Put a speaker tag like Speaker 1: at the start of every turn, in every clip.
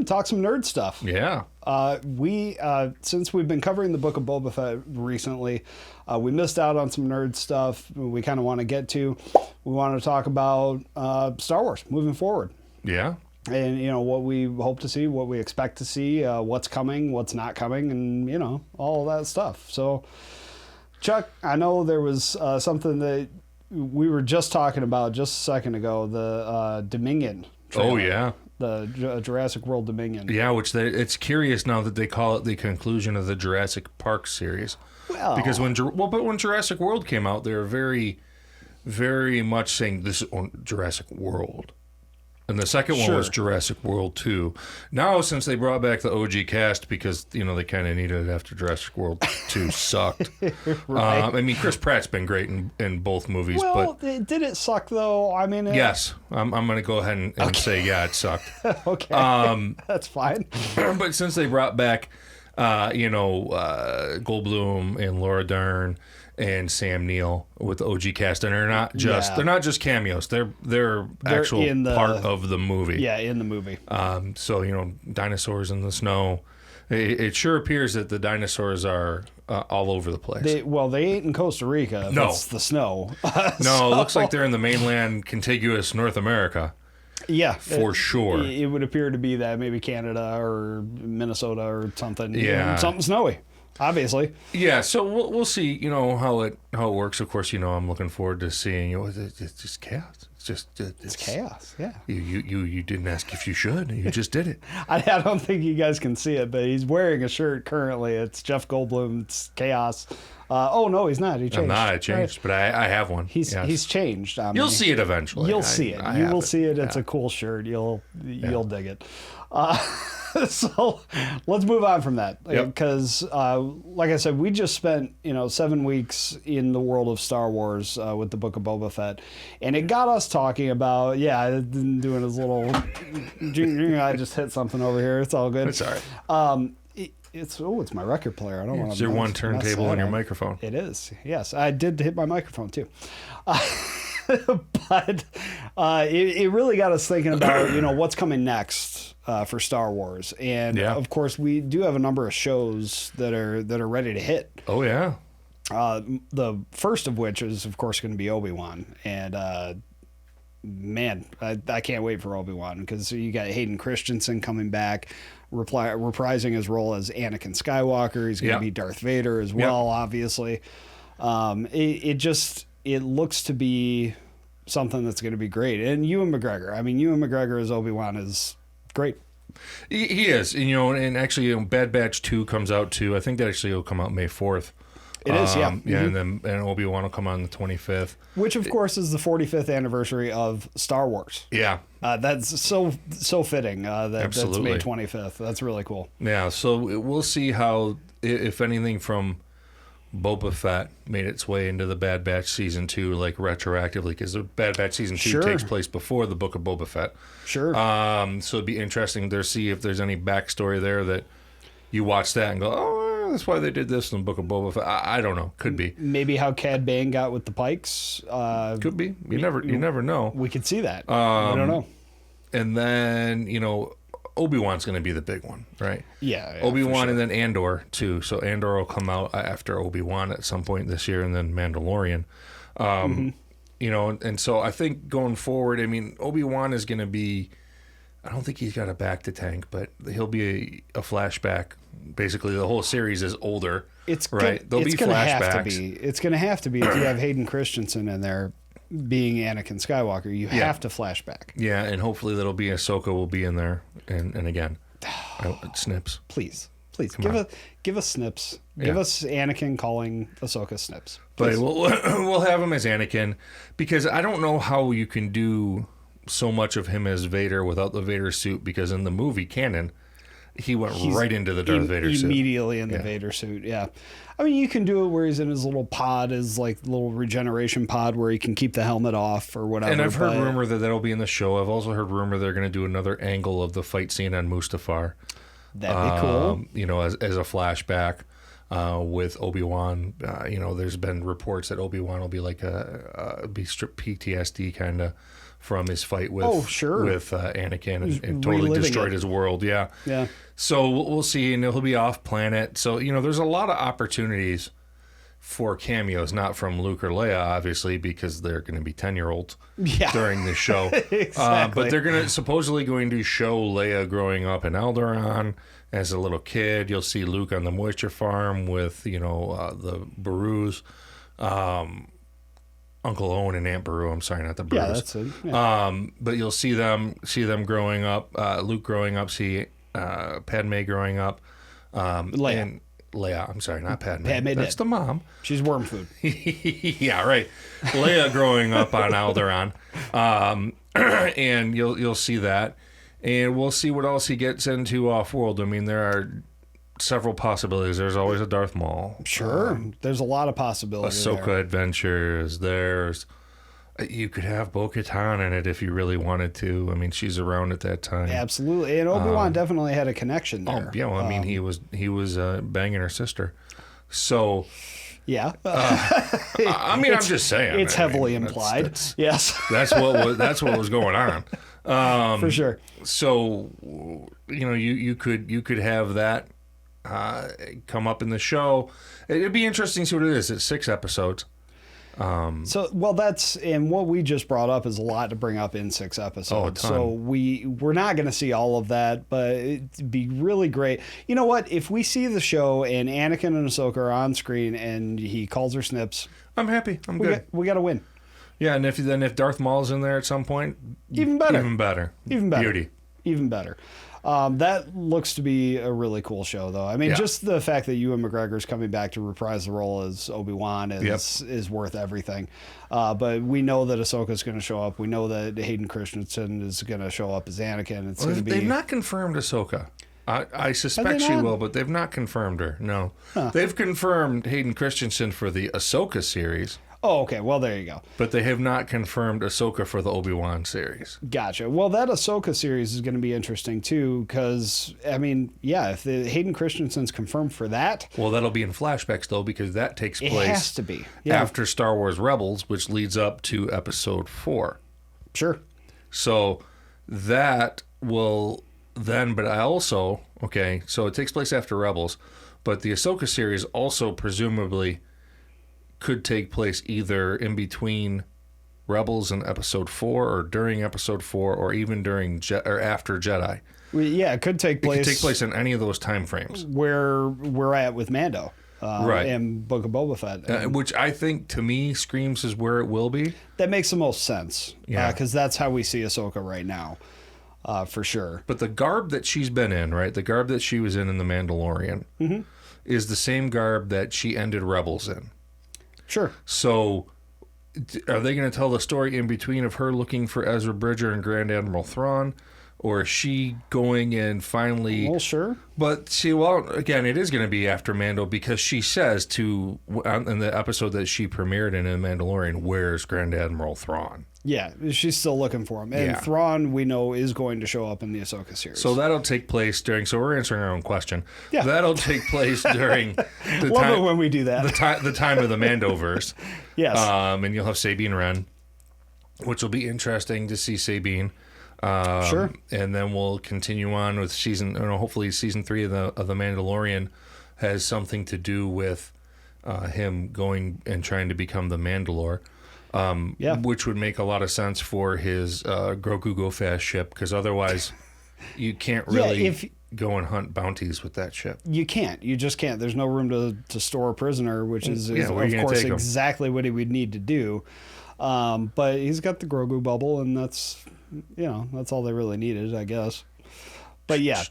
Speaker 1: talk some nerd stuff.
Speaker 2: Yeah.
Speaker 1: Since we've been covering the Book of Boba Fett recently, we missed out on some nerd stuff we kind of want to get to. We want to talk about Star Wars moving forward.
Speaker 2: Yeah.
Speaker 1: And, what we hope to see, what we expect to see, what's coming, what's not coming, and, all of that stuff. So, Chuck, I know there was something that we were just talking about just a second ago, the Dominion trailer.
Speaker 2: Oh, yeah.
Speaker 1: The Jurassic World Dominion.
Speaker 2: Yeah, it's curious now that they call it the conclusion of the Jurassic Park series.
Speaker 1: Well,
Speaker 2: because when Jurassic World came out, they were very, very much saying this is Jurassic World. And the second one was Jurassic World 2. Now, since they brought back the OG cast because, they kind of needed it after Jurassic World 2 sucked.
Speaker 1: Right.
Speaker 2: Chris Pratt's been great in both movies.
Speaker 1: Well, did it suck, though?
Speaker 2: Yes. I'm going to go ahead and say, yeah, it sucked.
Speaker 1: Okay. That's fine.
Speaker 2: But since they brought back, Goldblum and Laura Dern and Sam Neill with the OG cast, and they're not just cameos. They're actual part of the movie.
Speaker 1: Yeah, in the movie.
Speaker 2: So dinosaurs in the snow. It sure appears that the dinosaurs are all over the place.
Speaker 1: They ain't in Costa Rica.
Speaker 2: No,
Speaker 1: it's the snow.
Speaker 2: No, it looks like they're in the mainland contiguous North America.
Speaker 1: Yeah,
Speaker 2: for sure.
Speaker 1: It would appear to be that, maybe Canada or Minnesota or something.
Speaker 2: Yeah,
Speaker 1: something snowy. Obviously.
Speaker 2: Yeah, so we'll see, how it works. Of course, I'm looking forward to seeing it's just chaos. It's
Speaker 1: chaos. Yeah.
Speaker 2: You didn't ask if you should. You just did it.
Speaker 1: I don't think you guys can see it, but he's wearing a shirt currently. It's Jeff Goldblum's Chaos. Oh no, he's not. He changed.
Speaker 2: I'm not. I changed, but I have one.
Speaker 1: He's changed.
Speaker 2: You'll see it eventually.
Speaker 1: You'll see it. You will see it. It's a cool shirt. You'll dig it. So let's move on from that, because like I said, we just spent 7 weeks in the world of Star Wars with the Book of Boba Fett, and it got us talking about doing his little I just hit something over here. It's all good.
Speaker 2: It's all right.
Speaker 1: It's my record player. I don't want to.
Speaker 2: It's your one turntable and your microphone.
Speaker 1: It is. Yes, I did hit my microphone too. But it really got us thinking about what's coming next for Star Wars, and of course we do have a number of shows that are ready to hit.
Speaker 2: Oh yeah.
Speaker 1: The first of which is of course going to be Obi-Wan, and man, I can't wait for Obi-Wan, because you got Hayden Christensen coming back, reprising his role as Anakin Skywalker. He's going to be Darth Vader as well, obviously. It looks to be something that's going to be great. And Ewan McGregor as Obi-Wan is great.
Speaker 2: He is, and actually, Bad Batch 2 comes out too. I think that actually will come out May 4th.
Speaker 1: It is, yeah.
Speaker 2: Yeah, and Obi-Wan will come on the 25th.
Speaker 1: Which, of course, is the 45th anniversary of Star Wars.
Speaker 2: Yeah.
Speaker 1: That's so fitting that's May 25th. That's really cool.
Speaker 2: Yeah, so we'll see how, if anything from Boba Fett made its way into the Bad Batch Season 2, like retroactively, because the Bad Batch Season 2 takes place before the Book of Boba Fett.
Speaker 1: Sure.
Speaker 2: So it'd be interesting to see if there's any backstory there that you watch that and go, oh, that's why they did this in the Book of Boba Fett. I don't know. Could be.
Speaker 1: Maybe how Cad Bane got with the Pikes.
Speaker 2: Could be. You never know.
Speaker 1: We could see that. I don't know.
Speaker 2: And then, Obi-Wan's going to be the big one, right?
Speaker 1: Yeah,
Speaker 2: Obi-Wan and then Andor, too. So Andor will come out after Obi-Wan at some point this year, and then Mandalorian. And so I think going forward, Obi-Wan is going to be, I don't think he's got a back to tank, but he'll be a flashback. Basically, the whole series is older, right? There'll be flashbacks.
Speaker 1: It's going to have to be if you have Hayden Christensen in there being Anakin Skywalker. You have to flashback.
Speaker 2: Yeah, and hopefully that'll be Ahsoka will be in there, and again, Snips.
Speaker 1: Please give us Snips. Give us Anakin calling Ahsoka Snips.
Speaker 2: Please. But we'll have him as Anakin, because I don't know how you can do so much of him as Vader without the Vader suit, because in the movie canon, he's right into the Darth Vader suit.
Speaker 1: Immediately in the Vader suit, yeah. You can do it where he's in his little pod, his little regeneration pod where he can keep the helmet off or whatever.
Speaker 2: And I've heard rumor that that'll be in the show. I've also heard rumor they're going to do another angle of the fight scene on Mustafar.
Speaker 1: That'd be cool.
Speaker 2: As a flashback with Obi-Wan. There's been reports that Obi-Wan will be like be PTSD kind of from his fight with Anakin and totally destroyed his world. Yeah.
Speaker 1: Yeah.
Speaker 2: So we'll see, and he'll be off planet. So, there's a lot of opportunities for cameos, not from Luke or Leia, obviously, because they're going to be 10-year-olds during the show.
Speaker 1: Exactly.
Speaker 2: But they're supposedly going to show Leia growing up in Alderaan as a little kid. You'll see Luke on the moisture farm with, the Barus, Uncle Owen and Aunt Beru. I'm sorry, not the Barus.
Speaker 1: Yeah, that's it. Yeah.
Speaker 2: But you'll see them growing up. Luke growing up. See Padme growing up. Leia, I'm sorry, not Padme. That's the mom.
Speaker 1: She's worm food.
Speaker 2: Yeah, right. Leia growing up on Alderaan, and you'll see that, and we'll see what else he gets into off-world. I mean, there are several possibilities. There's always a Darth Maul.
Speaker 1: Sure, there's a lot of possibilities.
Speaker 2: Ahsoka adventures. You could have Bo-Katan in it if you really wanted to. I mean, she's around at that time.
Speaker 1: Absolutely, and Obi-Wan definitely had a connection there.
Speaker 2: Oh, yeah. Well, I mean, he was banging her sister. So,
Speaker 1: yeah.
Speaker 2: I'm just saying.
Speaker 1: It's heavily implied. Yes.
Speaker 2: That's what was going on.
Speaker 1: For sure.
Speaker 2: So, you could have that come up in the show. It'd be interesting to see what it is. It's 6 episodes.
Speaker 1: That's and what we just brought up is a lot to bring up in 6 episodes. So we're not going to see all of that, but it'd be really great. You know what? If we see the show and Anakin and Ahsoka are on screen and he calls her Snips,
Speaker 2: I'm happy. I'm good.
Speaker 1: We got to win.
Speaker 2: Yeah, and if Darth Maul's in there at some point,
Speaker 1: even better.
Speaker 2: Beauty.
Speaker 1: Even better. That looks to be a really cool show, though. I mean, just the fact that Ewan McGregor's coming back to reprise the role as Obi-Wan is worth everything. But we know that Ahsoka's going to show up. We know that Hayden Christensen is going to show up as Anakin.
Speaker 2: They've not confirmed Ahsoka. I suspect she will, but they've not confirmed her. No. Huh. They've confirmed Hayden Christensen for the Ahsoka series.
Speaker 1: Oh, okay. Well, there you go.
Speaker 2: But they have not confirmed Ahsoka for the Obi-Wan series.
Speaker 1: Gotcha. Well, that Ahsoka series is going to be interesting, too, because, I mean, if the Hayden Christensen's confirmed for that...
Speaker 2: Well, that'll be in flashbacks, though, because that takes place...
Speaker 1: It has to be.
Speaker 2: After Star Wars Rebels, which leads up to Episode 4.
Speaker 1: Sure.
Speaker 2: So that will then... But I also... Okay, so it takes place after Rebels, but the Ahsoka series also presumably... could take place either in between Rebels and Episode 4 or during Episode 4 or even during or after Jedi.
Speaker 1: It could take place...
Speaker 2: It could take place in any of those time frames.
Speaker 1: Where we're at with Mando. Right. And Book of Boba Fett.
Speaker 2: Which I think, to me, screams is where it will be.
Speaker 1: That makes the most sense. Yeah. Because that's how we see Ahsoka right now. For sure.
Speaker 2: But the garb that she's been in, right? The garb that she was in The Mandalorian is the same garb that she ended Rebels in.
Speaker 1: Sure.
Speaker 2: So, are they going to tell the story in between of her looking for Ezra Bridger and Grand Admiral Thrawn? Or is she going and finally...
Speaker 1: Well, sure.
Speaker 2: But, see, well, again, it is going to be after Mando because she says in the episode that she premiered in Mandalorian, where's Grand Admiral Thrawn?
Speaker 1: Yeah, she's still looking for him. And Thrawn, we know, is going to show up in the Ahsoka series.
Speaker 2: So that'll take place during... So we're answering our own question. Yeah. That'll take place during...
Speaker 1: the Love time, it when we do that.
Speaker 2: The time of the Mandoverse.
Speaker 1: Yes.
Speaker 2: And you'll have Sabine Wren, which will be interesting to see Sabine.
Speaker 1: Sure.
Speaker 2: And then we'll continue on with hopefully season 3 of the Mandalorian has something to do with him going and trying to become the Mandalore. Which would make a lot of sense for his Grogu Go Fast ship, because otherwise you can't really go and hunt bounties with that ship.
Speaker 1: You can't. You just can't. There's no room to store a prisoner, which is of course exactly what he would need to do. But he's got the Grogu bubble, and that's all they really needed, I guess. But yeah.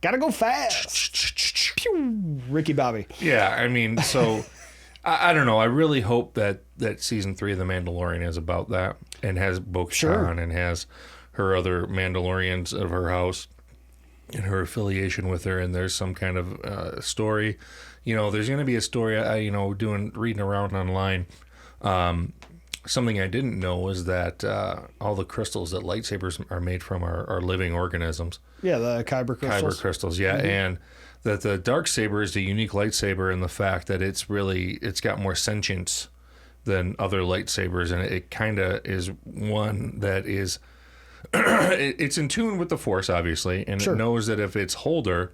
Speaker 1: Gotta go fast. Pew! Ricky Bobby.
Speaker 2: Yeah, I mean, so... I don't know. I really hope that season 3 of The Mandalorian is about that and has Bo-Katan and has her other Mandalorians of her house and her affiliation with her, and there's some kind of story. There's going to be a story. Reading around online. Something I didn't know was that all the crystals that lightsabers are made from are living organisms.
Speaker 1: Yeah, the Kyber crystals.
Speaker 2: Kyber crystals, yeah, and that the Darksaber is a unique lightsaber in the fact that it's got more sentience than other lightsabers, and it kind of is one that is it's in tune with the Force, obviously, and it knows that if its holder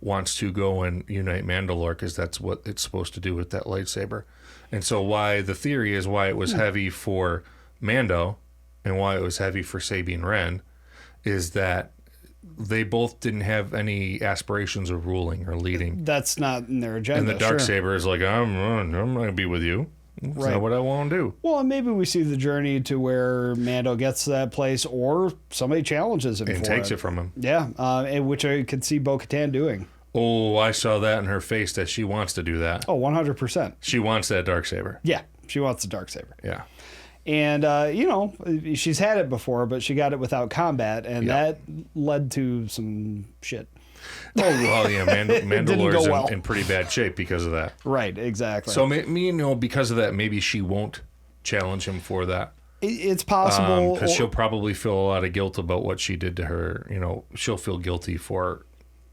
Speaker 2: wants to go and unite Mandalore, because that's what it's supposed to do with that lightsaber. And so the theory is why it was heavy for Mando and why it was heavy for Sabine Wren is that they both didn't have any aspirations of ruling or leading.
Speaker 1: That's not in their agenda.
Speaker 2: And the Darksaber is like, I'm not going to be with you. That's not what I want to do.
Speaker 1: Well, and maybe we see the journey to where Mando gets to that place, or somebody challenges him
Speaker 2: and takes it from him.
Speaker 1: Yeah, which I could see Bo-Katan doing.
Speaker 2: Oh, I saw that in her face that she wants to do that.
Speaker 1: Oh, 100%.
Speaker 2: She wants that Darksaber.
Speaker 1: Yeah, she wants the Darksaber.
Speaker 2: Yeah.
Speaker 1: And, she's had it before, but she got it without combat, and that led to some shit.
Speaker 2: Oh, well, yeah, Mandalore's in pretty bad shape because of that.
Speaker 1: Right, exactly.
Speaker 2: So, because of that, maybe she won't challenge him for that.
Speaker 1: It's possible.
Speaker 2: Because she'll probably feel a lot of guilt about what she did to her. She'll feel guilty for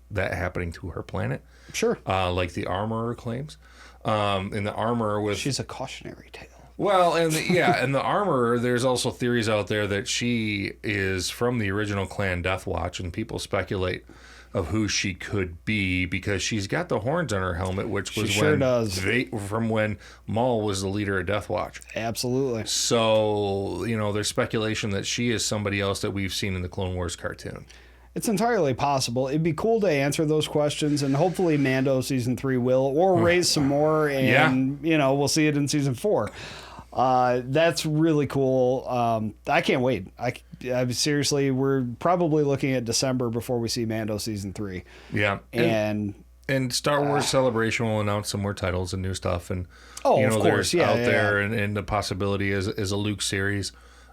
Speaker 2: that happening to her planet.
Speaker 1: Sure.
Speaker 2: Like the Armorer claims. In the Armorer with...
Speaker 1: She's a cautionary tale.
Speaker 2: Well, and the Armorer, there's also theories out there that she is from the original clan Death Watch, and people speculate of who she could be because she's got the horns on her helmet, which was from when Maul was the leader of Death Watch.
Speaker 1: Absolutely.
Speaker 2: So, there's speculation that she is somebody else that we've seen in the Clone Wars cartoon.
Speaker 1: It's entirely possible. It'd be cool to answer those questions, and hopefully Mando season 3 will, or raise some more, and we'll see it in season 4. That's really cool. I can't wait. I seriously, we're probably looking at December before we see Mando season 3.
Speaker 2: Yeah, and Star Wars Celebration will announce some more titles and new stuff, and
Speaker 1: of course,
Speaker 2: there's out there, and the possibility is a Luke series.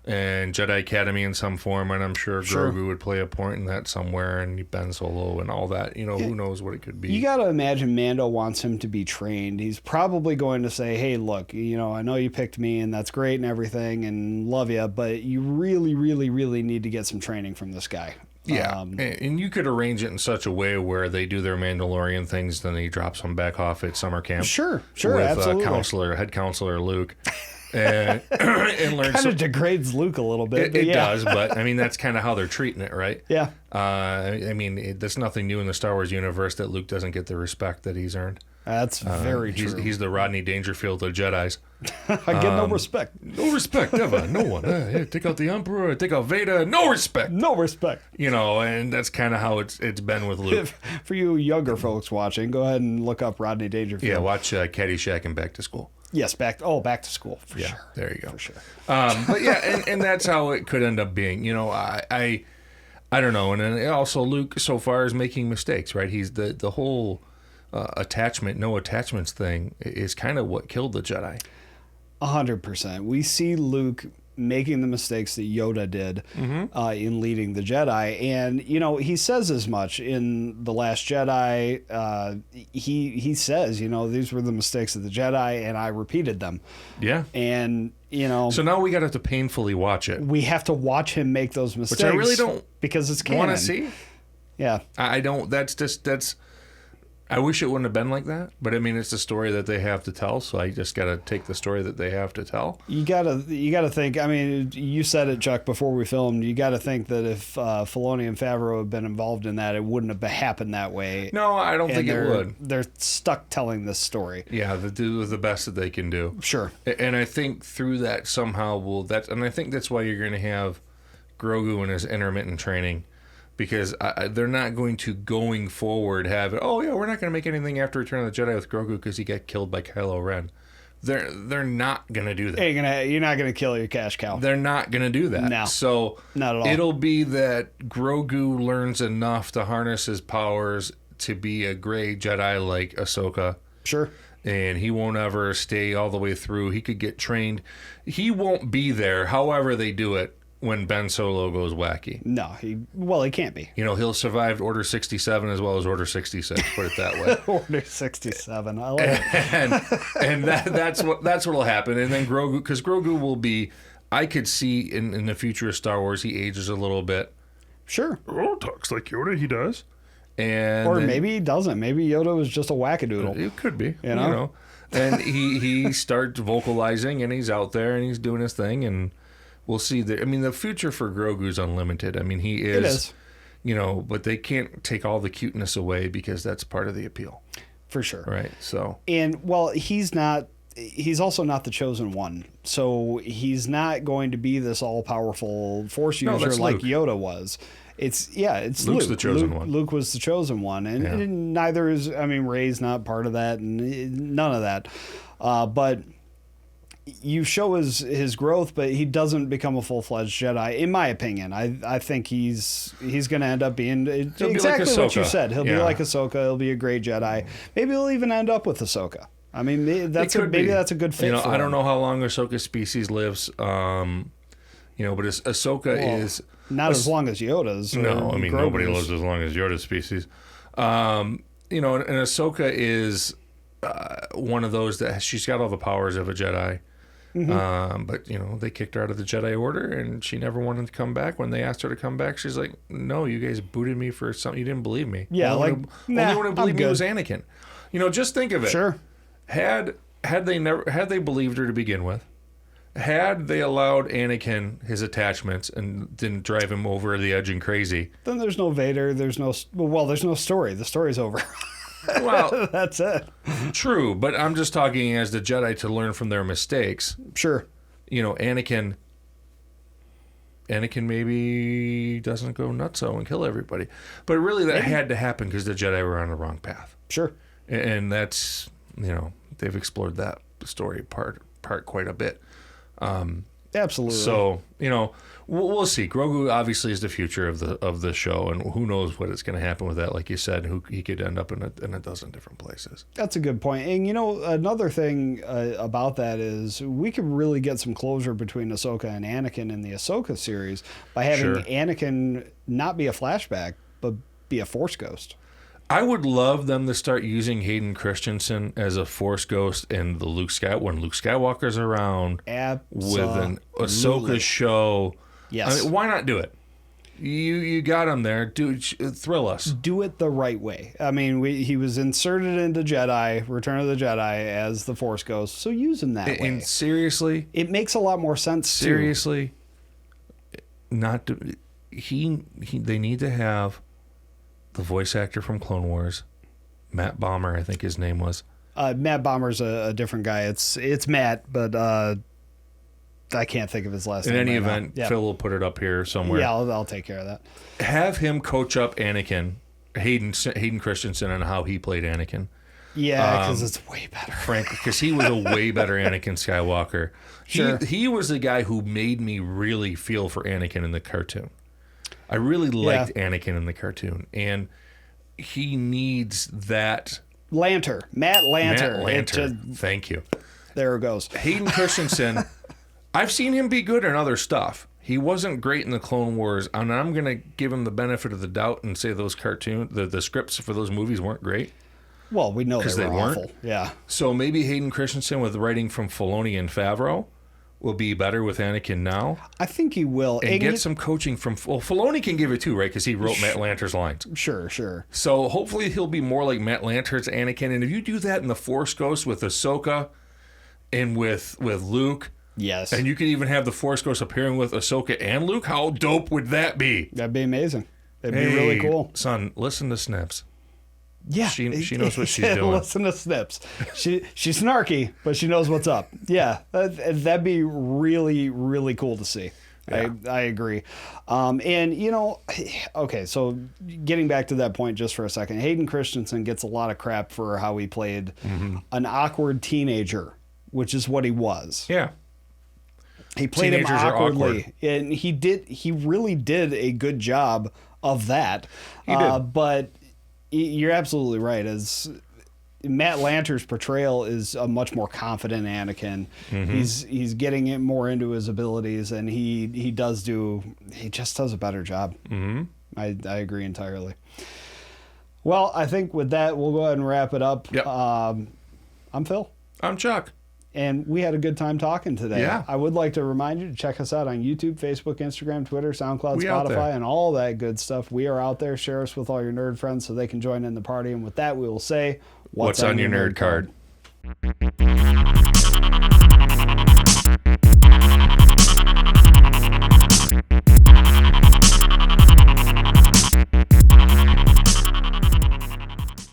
Speaker 2: And Jedi Academy in some form, and I'm sure Grogu would play a point in that somewhere, and Ben Solo and all that. Who knows what it could be.
Speaker 1: You got to imagine Mando wants him to be trained. He's probably going to say, hey, look, I know you picked me, and that's great and everything, and love you, but you really, really, really need to get some training from this guy.
Speaker 2: Yeah, and you could arrange it in such a way where they do their Mandalorian things, then he drops them back off at summer camp.
Speaker 1: Sure,
Speaker 2: with
Speaker 1: absolutely.
Speaker 2: head counselor Luke. And learn
Speaker 1: kind of degrades Luke a little bit.
Speaker 2: It does, but that's kind of how they're treating it, right?
Speaker 1: Yeah.
Speaker 2: There's nothing new in the Star Wars universe that Luke doesn't get the respect that he's earned.
Speaker 1: That's very true.
Speaker 2: He's the Rodney Dangerfield of Jedis.
Speaker 1: I get no respect.
Speaker 2: No respect, ever. No one. Take out the Emperor, take out Vader. No respect.
Speaker 1: No respect.
Speaker 2: And that's kind of how it's been with Luke.
Speaker 1: For you younger folks watching, go ahead and look up Rodney Dangerfield.
Speaker 2: Yeah, watch Caddyshack and Back to School.
Speaker 1: Yes, back to school for sure.
Speaker 2: There you go.
Speaker 1: For sure.
Speaker 2: But yeah, and that's how it could end up being. I don't know. And then also Luke so far is making mistakes, right? He's the whole no attachments thing is kind of what killed the Jedi.
Speaker 1: 100%. We see Luke making the mistakes that Yoda did in leading the Jedi. And, he says as much in The Last Jedi. He says, these were the mistakes of the Jedi, and I repeated them. Yeah. And, So now we got to have to painfully watch it. We have to watch him make those mistakes. Which I really don't. Because it's canon. Want to see? Yeah. I don't. That's... I wish it wouldn't have been like that, but it's the story that they have to tell, so I just got to take the story that they have to tell. You got to think, you said it, Chuck, before we filmed, you got to think that if Filoni and Favreau had been involved in that, it wouldn't have happened that way. No, I don't think it would. They're stuck telling this story. Yeah, they do the best that they can do. Sure. And I think through that somehow and I think that's why you're going to have Grogu in his intermittent training. Because they're not going to, going forward, have it, we're not going to make anything after Return of the Jedi with Grogu because he got killed by Kylo Ren. They're not going to do that. You're not going to kill your cash cow. They're not going to do that. No. So not at all. It'll be that Grogu learns enough to harness his powers to be a great Jedi like Ahsoka. Sure. And he won't ever stay all the way through. He could get trained. He won't be there, however they do it, when Ben Solo goes wacky. No, he can't be. He'll survive Order 67 as well as Order 66, put it that way. Order 67, I like it. And that's what'll happen. And then Grogu, because Grogu will be, I could see in the future of Star Wars, he ages a little bit. Sure. Oh, talks like Yoda, he does. Or maybe he doesn't. Maybe Yoda was just a wackadoodle. It could be. You know?
Speaker 2: And he starts vocalizing, and he's out there, and he's doing his thing, and we'll see. The future for Grogu is unlimited. I mean, he is. It is. But they can't take all the cuteness away because that's part of the appeal.
Speaker 1: For sure.
Speaker 2: Right. So.
Speaker 1: And, he's also not the chosen one. So he's not going to be this all-powerful Force user like Luke. Yoda was. It's
Speaker 2: Luke's
Speaker 1: Luke.
Speaker 2: The chosen one.
Speaker 1: Luke was the chosen one. And neither is, Rey's not part of that, and none of that. But you show his growth, but he doesn't become a full-fledged Jedi, in my opinion. I think he's going to end up being exactly like what you said. He'll be like Ahsoka. He'll be a great Jedi. Maybe he'll even end up with Ahsoka. That's a good fit. For
Speaker 2: I don't know how long Ahsoka's species lives. But Ahsoka is
Speaker 1: not as long as Yoda's.
Speaker 2: No, nobody lives as long as Yoda's species. And Ahsoka is one of those that she's got all the powers of a Jedi. Mm-hmm. But they kicked her out of the Jedi Order, and she never wanted to come back. When they asked her to come back, she's like, "No, you guys booted me for something. You didn't believe me.
Speaker 1: Yeah, only
Speaker 2: one who believed me was Anakin. Just think of it.
Speaker 1: Sure.
Speaker 2: Had they believed her to begin with, had they allowed Anakin his attachments and didn't drive him over the edge and crazy,
Speaker 1: then there's no Vader. There's no story. The story's over.
Speaker 2: Well,
Speaker 1: that's it.
Speaker 2: True, but I'm just talking as the Jedi to learn from their mistakes.
Speaker 1: Sure.
Speaker 2: Anakin maybe doesn't go nutso and kill everybody. But really that had to happen because the Jedi were on the wrong path.
Speaker 1: Sure.
Speaker 2: And that's, they've explored that story part quite a bit.
Speaker 1: Absolutely.
Speaker 2: So, we'll see. Grogu obviously is the future of the show, and who knows what is going to happen with that. Like you said, he could end up in a dozen different places.
Speaker 1: That's a good point. And another thing about that is we could really get some closure between Ahsoka and Anakin in the Ahsoka series by having Anakin not be a flashback, but be a Force ghost.
Speaker 2: I would love them to start using Hayden Christensen as a Force ghost in the when Luke Skywalker's around.
Speaker 1: Absolutely.
Speaker 2: With an Ahsoka show.
Speaker 1: Yes.
Speaker 2: Why not do it? You got him there. Dude, thrill us.
Speaker 1: Do it the right way. He was inserted into Return of the Jedi as the Force ghost, so use him that way.
Speaker 2: And seriously?
Speaker 1: It makes a lot more sense,
Speaker 2: seriously, they need to have the voice actor from Clone Wars, Matt Bomer, I think his name was.
Speaker 1: Matt Bomer's a different guy. It's Matt, but I can't think of his last name.
Speaker 2: In any event, Phil will put it up here somewhere.
Speaker 1: Yeah, I'll take care of that.
Speaker 2: Have him coach up Anakin, Hayden Christensen, on how he played Anakin.
Speaker 1: Yeah, because it's way better.
Speaker 2: Frankly, because he was a way better Anakin Skywalker.
Speaker 1: Sure.
Speaker 2: He was the guy who made me really feel for Anakin in the cartoon. I really liked Anakin in the cartoon, and he needs that. Matt Lanter. Thank you.
Speaker 1: There it goes.
Speaker 2: Hayden Christensen, I've seen him be good in other stuff. He wasn't great in the Clone Wars, and I'm going to give him the benefit of the doubt and say those the scripts for those movies weren't great.
Speaker 1: Well, we know they weren't. Awful. Yeah.
Speaker 2: So maybe Hayden Christensen with writing from Filoni and Favreau will be better with Anakin now.
Speaker 1: I think he will.
Speaker 2: And get some coaching from... Well, Filoni can give it too, right? Because he wrote Matt Lanter's lines.
Speaker 1: Sure.
Speaker 2: So hopefully he'll be more like Matt Lanter's Anakin. And if you do that in the Force Ghost with Ahsoka and with Luke...
Speaker 1: Yes.
Speaker 2: And you could even have the Force Ghost appearing with Ahsoka and Luke. How dope would that be?
Speaker 1: That'd be amazing. That'd be really cool.
Speaker 2: Son, listen to Snips.
Speaker 1: Yeah,
Speaker 2: she knows what she's doing.
Speaker 1: Listen to Snips. She's snarky, but she knows what's up. Yeah, that'd be really, really cool to see. Yeah. I agree. Okay, so getting back to that point just for a second, Hayden Christensen gets a lot of crap for how he played an awkward teenager, which is what he was.
Speaker 2: Yeah.
Speaker 1: He played him awkwardly, and he really did a good job of that.
Speaker 2: He did.
Speaker 1: But you're absolutely right. As Matt Lanter's portrayal is a much more confident Anakin. Mm-hmm. He's getting it more into his abilities, and he just does a better job.
Speaker 2: Mm-hmm.
Speaker 1: I agree entirely. Well, I think with that, we'll go ahead and wrap it up.
Speaker 2: Yep.
Speaker 1: I'm Phil.
Speaker 2: I'm Chuck.
Speaker 1: And we had a good time talking today.
Speaker 2: Yeah.
Speaker 1: I would like to remind you to check us out on YouTube, Facebook, Instagram, Twitter, SoundCloud,
Speaker 2: We out there.
Speaker 1: Spotify, and all that good stuff. We are out there. Share us with all your nerd friends so they can join in the party. And with that, we will say,
Speaker 2: What's on your nerd card?